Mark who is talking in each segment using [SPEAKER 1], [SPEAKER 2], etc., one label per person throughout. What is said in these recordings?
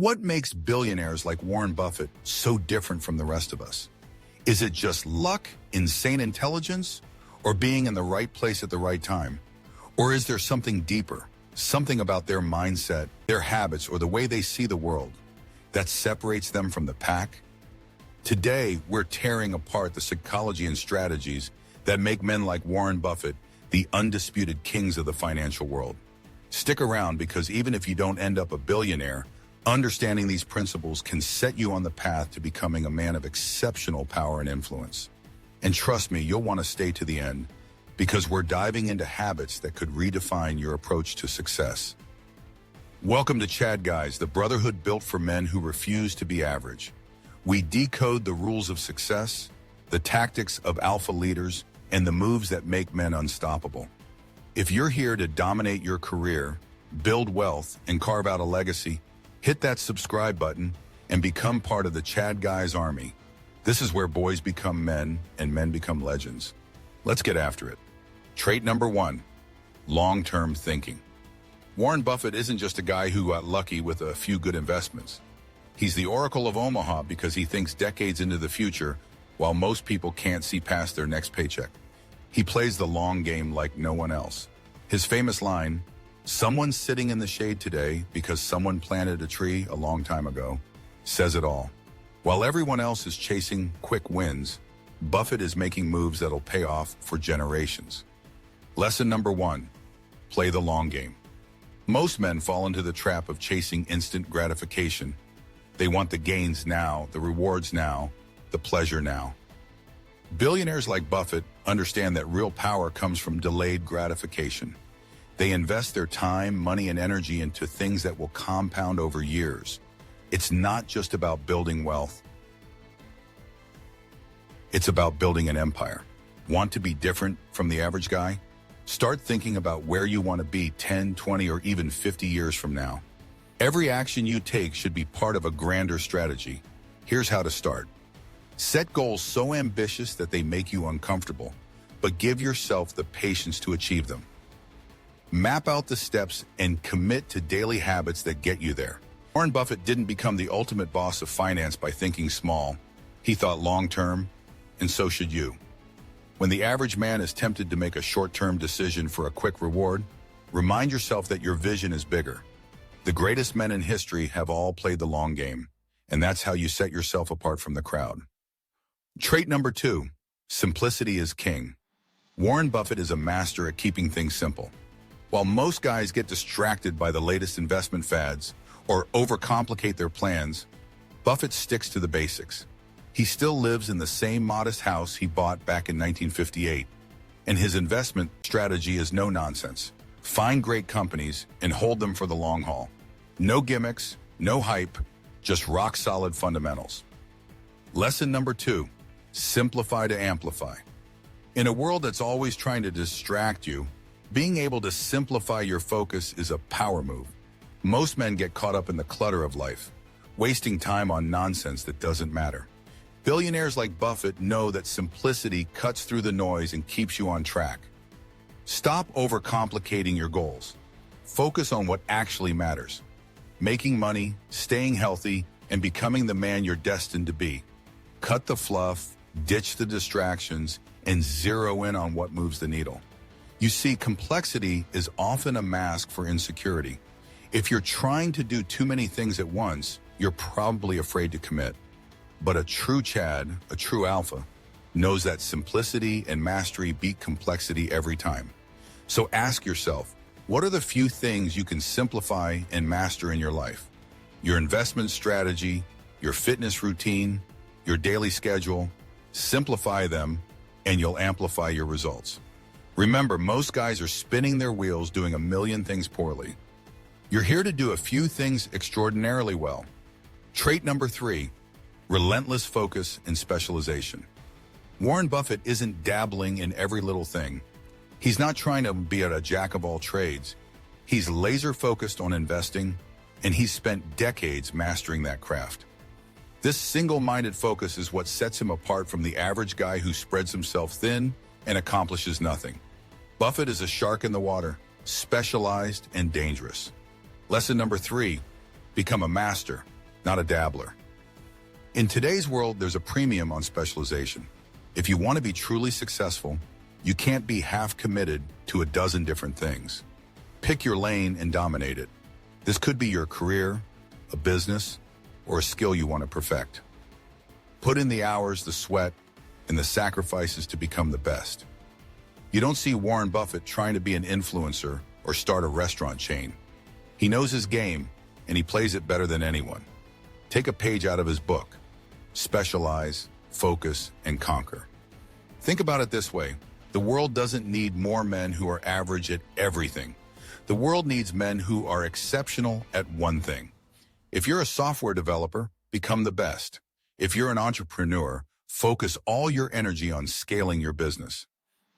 [SPEAKER 1] What makes billionaires like Warren Buffett so different from the rest of us? Is it just luck, insane intelligence, or being in the right place at the right time? Or is there something deeper, something about their mindset, their habits, or the way they see the world that separates them from the pack? Today, we're tearing apart the psychology and strategies that make men like Warren Buffett the undisputed kings of the financial world. Stick around, because even if you don't end up a billionaire, understanding these principles can set you on the path to becoming a man of exceptional power and influence. And trust me, you'll want to stay to the end, because we're diving into habits that could redefine your approach to success. Welcome to Chad Guys, the brotherhood built for men who refuse to be average. We decode the rules of success, the tactics of alpha leaders, and the moves that make men unstoppable. If you're here to dominate your career, build wealth, and carve out a legacy, hit that subscribe button and become part of the Chad Guys army. This is where boys become men and men become legends. Let's get after it. Trait number 1, long-term thinking. Warren Buffett isn't just a guy who got lucky with a few good investments. He's the Oracle of Omaha because he thinks decades into the future, while most people can't see past their next paycheck. He plays the long game like no one else. His famous line, "Someone's sitting in the shade today because someone planted a tree a long time ago," says it all. While everyone else is chasing quick wins, Buffett is making moves that'll pay off for generations. Lesson number 1, play the long game. Most men fall into the trap of chasing instant gratification. They want the gains now, the rewards now, the pleasure now. Billionaires like Buffett understand that real power comes from delayed gratification. They invest their time, money, and energy into things that will compound over years. It's not just about building wealth. It's about building an empire. Want to be different from the average guy? Start thinking about where you want to be 10, 20, or even 50 years from now. Every action you take should be part of a grander strategy. Here's how to start. Set goals so ambitious that they make you uncomfortable, but give yourself the patience to achieve them. Map out the steps and commit to daily habits that get you there. Warren Buffett didn't become the ultimate boss of finance by thinking small. He thought long-term, and so should you. When the average man is tempted to make a short-term decision for a quick reward, remind yourself that your vision is bigger. The greatest men in history have all played the long game, and that's how you set yourself apart from the crowd. Trait number 2, simplicity is king. Warren Buffett is a master at keeping things simple. While most guys get distracted by the latest investment fads or overcomplicate their plans, Buffett sticks to the basics. He still lives in the same modest house he bought back in 1958, and his investment strategy is no nonsense. Find great companies and hold them for the long haul. No gimmicks, no hype, just rock-solid fundamentals. Lesson number 2, simplify to amplify. In a world that's always trying to distract you, being able to simplify your focus is a power move. Most men get caught up in the clutter of life, wasting time on nonsense that doesn't matter. Billionaires like Buffett know that simplicity cuts through the noise and keeps you on track. Stop overcomplicating your goals. Focus on what actually matters. Making money, staying healthy, and becoming the man you're destined to be. Cut the fluff, ditch the distractions, and zero in on what moves the needle. You see, complexity is often a mask for insecurity. If you're trying to do too many things at once, you're probably afraid to commit. But a true Chad, a true alpha, knows that simplicity and mastery beat complexity every time. So ask yourself, what are the few things you can simplify and master in your life? Your investment strategy, your fitness routine, your daily schedule. Simplify them, and you'll amplify your results. Remember, most guys are spinning their wheels doing a million things poorly. You're here to do a few things extraordinarily well. Trait number 3, relentless focus and specialization. Warren Buffett isn't dabbling in every little thing. He's not trying to be a jack of all trades. He's laser-focused on investing, and he's spent decades mastering that craft. This single-minded focus is what sets him apart from the average guy who spreads himself thin and accomplishes nothing. Buffett is a shark in the water, specialized and dangerous. Lesson number 3, become a master, not a dabbler. In today's world, there's a premium on specialization. If you want to be truly successful, you can't be half committed to a dozen different things. Pick your lane and dominate it. This could be your career, a business, or a skill you want to perfect. Put in the hours, the sweat, and the sacrifices to become the best. You don't see Warren Buffett trying to be an influencer or start a restaurant chain. He knows his game, and he plays it better than anyone. Take a page out of his book. Specialize, focus, and conquer. Think about it this way. The world doesn't need more men who are average at everything. The world needs men who are exceptional at one thing. If you're a software developer, become the best. If you're an entrepreneur, focus all your energy on scaling your business.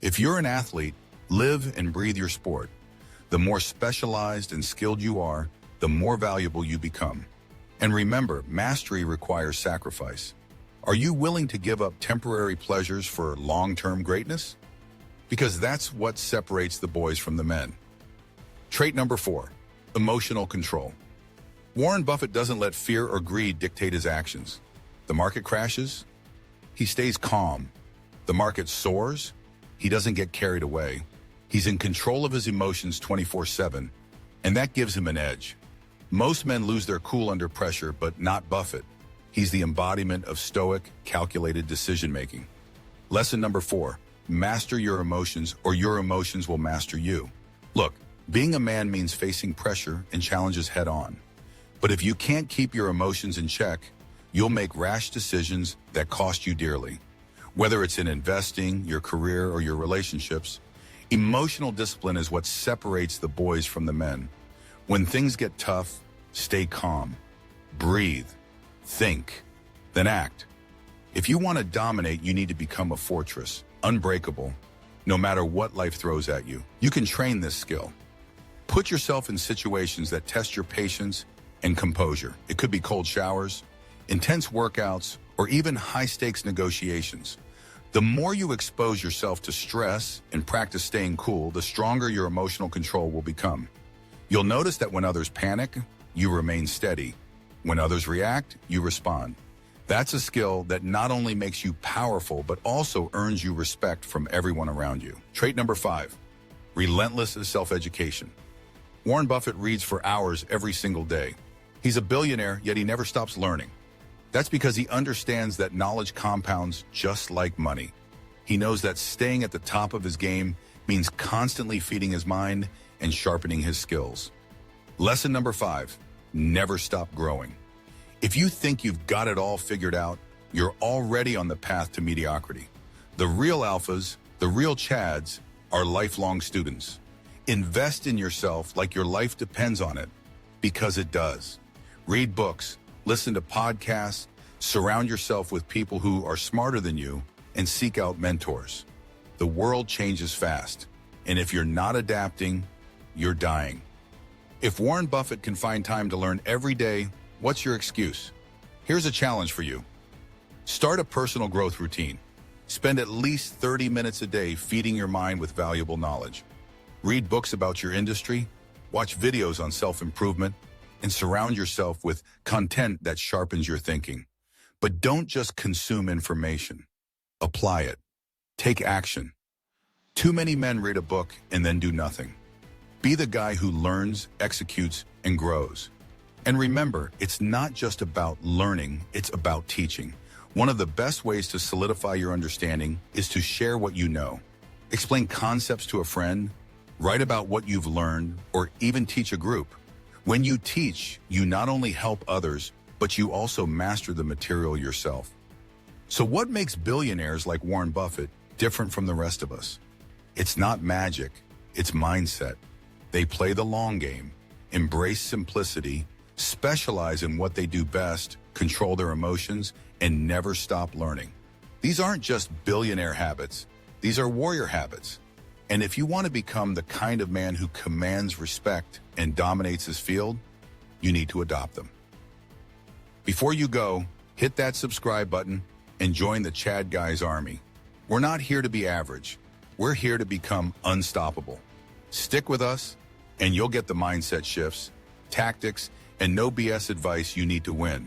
[SPEAKER 1] If you're an athlete, live and breathe your sport. The more specialized and skilled you are, the more valuable you become. And remember, mastery requires sacrifice. Are you willing to give up temporary pleasures for long-term greatness? Because that's what separates the boys from the men. Trait number 4, emotional control. Warren Buffett doesn't let fear or greed dictate his actions. The market crashes, he stays calm. The market soars, he doesn't get carried away. He's in control of his emotions 24/7, and that gives him an edge. Most men lose their cool under pressure, but not Buffett. He's the embodiment of stoic, calculated decision-making. Lesson number 4, master your emotions or your emotions will master you. Look, being a man means facing pressure and challenges head-on. But if you can't keep your emotions in check, you'll make rash decisions that cost you dearly. Whether it's in investing, your career, or your relationships, emotional discipline is what separates the boys from the men. When things get tough, stay calm. Breathe. Think. Then act. If you want to dominate, you need to become a fortress, unbreakable, no matter what life throws at you. You can train this skill. Put yourself in situations that test your patience and composure. It could be cold showers, intense workouts, or even high-stakes negotiations. The more you expose yourself to stress and practice staying cool, the stronger your emotional control will become. You'll notice that when others panic, you remain steady. When others react, you respond. That's a skill that not only makes you powerful, but also earns you respect from everyone around you. Trait number 5, relentless self-education. Warren Buffett reads for hours every single day. He's a billionaire, yet he never stops learning. That's because he understands that knowledge compounds just like money. He knows that staying at the top of his game means constantly feeding his mind and sharpening his skills. Lesson number 5, never stop growing. If you think you've got it all figured out, you're already on the path to mediocrity. The real alphas, the real Chads, are lifelong students. Invest in yourself like your life depends on it, because it does. Read books, listen to podcasts, surround yourself with people who are smarter than you, and seek out mentors. The world changes fast, and if you're not adapting, you're dying. If Warren Buffett can find time to learn every day, what's your excuse? Here's a challenge for you. Start a personal growth routine. Spend at least 30 minutes a day feeding your mind with valuable knowledge. Read books about your industry, watch videos on self-improvement, and surround yourself with content that sharpens your thinking. But don't just consume information. Apply it. Take action. Too many men read a book and then do nothing. Be the guy who learns, executes, and grows. And remember, it's not just about learning, it's about teaching. One of the best ways to solidify your understanding is to share what you know. Explain concepts to a friend, write about what you've learned, or even teach a group. When you teach, you not only help others, but you also master the material yourself. So what makes billionaires like Warren Buffett different from the rest of us? It's not magic, it's mindset. They play the long game, embrace simplicity, specialize in what they do best, control their emotions, and never stop learning. These aren't just billionaire habits, these are warrior habits. And if you want to become the kind of man who commands respect and dominates his field, you need to adopt them. Before you go, hit that subscribe button and join the Chad Guys Army. We're not here to be average. We're here to become unstoppable. Stick with us, and you'll get the mindset shifts, tactics, and no BS advice you need to win.